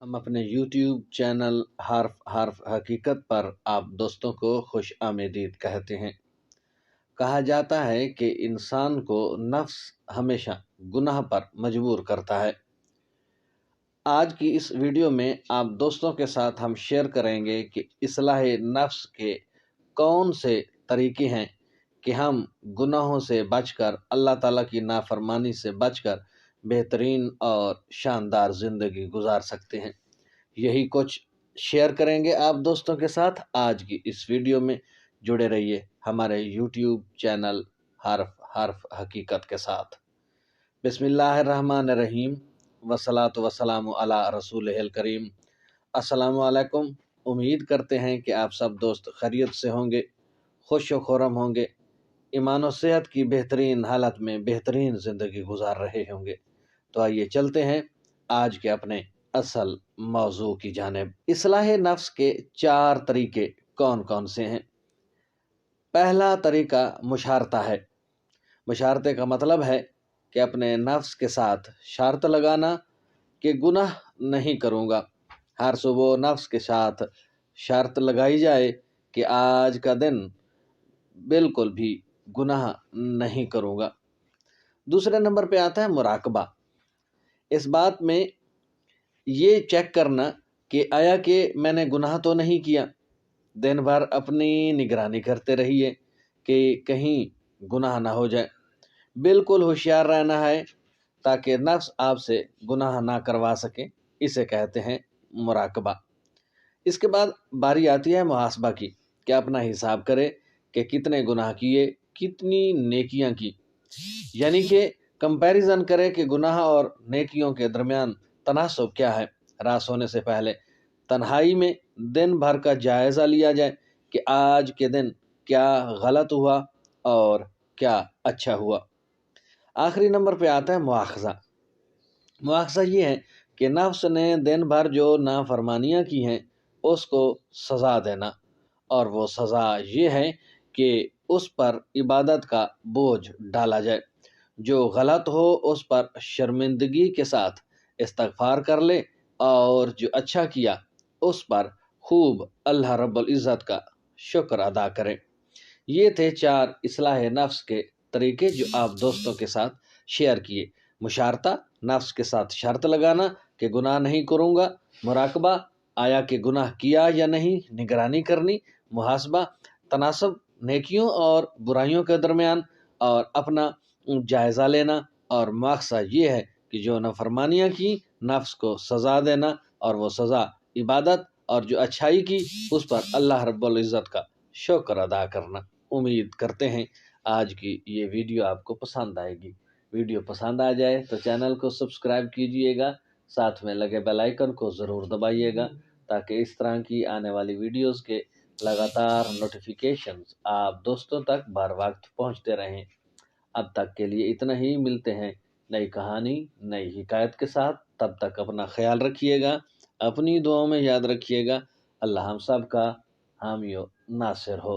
हम अपने YouTube channel हर्फ हर्फ हकीकत पर आप दोस्तों को खुश आमदीद कहते हैं। कहा जाता है कि इंसान को नफ्स हमेशा गुनाह पर मजबूर करता है। आज की इस वीडियो में आप दोस्तों के साथ हम शेयर करेंगे कि इस्लाह नफ्स के कौन से तरीके हैं कि हम गुनाहों से बचकर अल्लाह ताला की नाफरमानी से बचकर बेहतरीन और शानदार ज़िंदगी गुजार सकते हैं। यही कुछ शेयर करेंगे आप दोस्तों के साथ। आज की इस वीडियो में जुड़े रहिए हमारे YouTube चैनल हर्फ हर्फ हकीकत के साथ। बिस्मिल्लाहिर्रहमानिर्रहीम वस्सलातु वस्सलामु अला रसूलिहिल करीम। अस्सलामु अलैकुम। उम्मीद करते हैं कि आप सब दोस्त खैरियत से होंगे, खुश व खुर्रम होंगे, ईमान और सेहत की बेहतरीन हालत में बेहतरीन ज़िंदगी गुजार रहे होंगे। तो आइए चलते हैं आज के अपने असल मौजू की जानिब। इस्लाह नफ्स के 4 तरीके कौन कौन से हैं? पहला तरीका मुशारता है। मुशारते का मतलब है कि अपने नफ्स के साथ शर्त लगाना कि गुनाह नहीं करूँगा। हर सुबह नफ्स के साथ शर्त लगाई जाए कि आज का दिन बिल्कुल भी गुनाह नहीं करूँगा। दूसरे नंबर पे आता है मुराकबा। इस बात में ये चेक करना कि आया कि मैंने गुनाह तो नहीं किया। दिन भर अपनी निगरानी करते रहिए कि कहीं गुनाह ना हो जाए। बिल्कुल होशियार रहना है ताकि नफ्स आपसे गुनाह ना करवा सके। इसे कहते हैं मुराकबा। इसके बाद बारी आती है मुहासबा की कि अपना हिसाब करे कि कितने गुनाह किए, कितनी नेकियां की, यानी कि कंपैरिजन करे कि गुनाह और नेकियों के दरमियान तनासब क्या है। रात सोने से पहले तन्हाई में दिन भर का जायज़ा लिया जाए कि आज के दिन क्या गलत हुआ और क्या अच्छा हुआ। आखिरी नंबर पे आता है मुआखज़ा। मुआखज़ा ये है कि नफ्स ने दिन भर जो नाफरमानियाँ की हैं उसको सज़ा देना, और वो सज़ा ये है कि उस पर इबादत का बोझ डाला जाए। जो गलत हो उस पर शर्मिंदगी के साथ इस्तग़फ़ार कर ले, और जो अच्छा किया उस पर खूब अल्लाह रब्बुल इज़्ज़त का शुक्र अदा करें। ये थे 4 इस्लाह नफ्स के तरीके जो आप दोस्तों के साथ शेयर किए। मुशारता, नफ्स के साथ शर्त लगाना कि गुनाह नहीं करूँगा। मुराकबा, आया कि गुनाह किया या नहीं, निगरानी करनी। मुहासबा, तनासब नेकियों और बुराइयों के दरमियान और अपना जायज़ा लेना। और मुआखज़ा ये है कि जो नाफरमानियाँ की नफ्स को सज़ा देना, और वो सज़ा इबादत, और जो अच्छाई की उस पर अल्लाह रब्बुल इज़्ज़त का शुक्र अदा करना। उम्मीद करते हैं आज की ये वीडियो आपको पसंद आएगी। वीडियो पसंद आ जाए तो चैनल को सब्सक्राइब कीजिएगा, साथ में लगे बेल आइकन को ज़रूर दबाइएगा ताकि इस तरह की आने वाली वीडियोस के लगातार नोटिफिकेशंस आप दोस्तों तक बर वक्त पहुँचते रहें। अब तक के लिए इतना ही। मिलते हैं नई कहानी, नई हिकायत के साथ। तब तक अपना ख्याल रखिएगा, अपनी दुआओं में याद रखिएगा। अल्लाह हम सब का हामी व नासिर हो।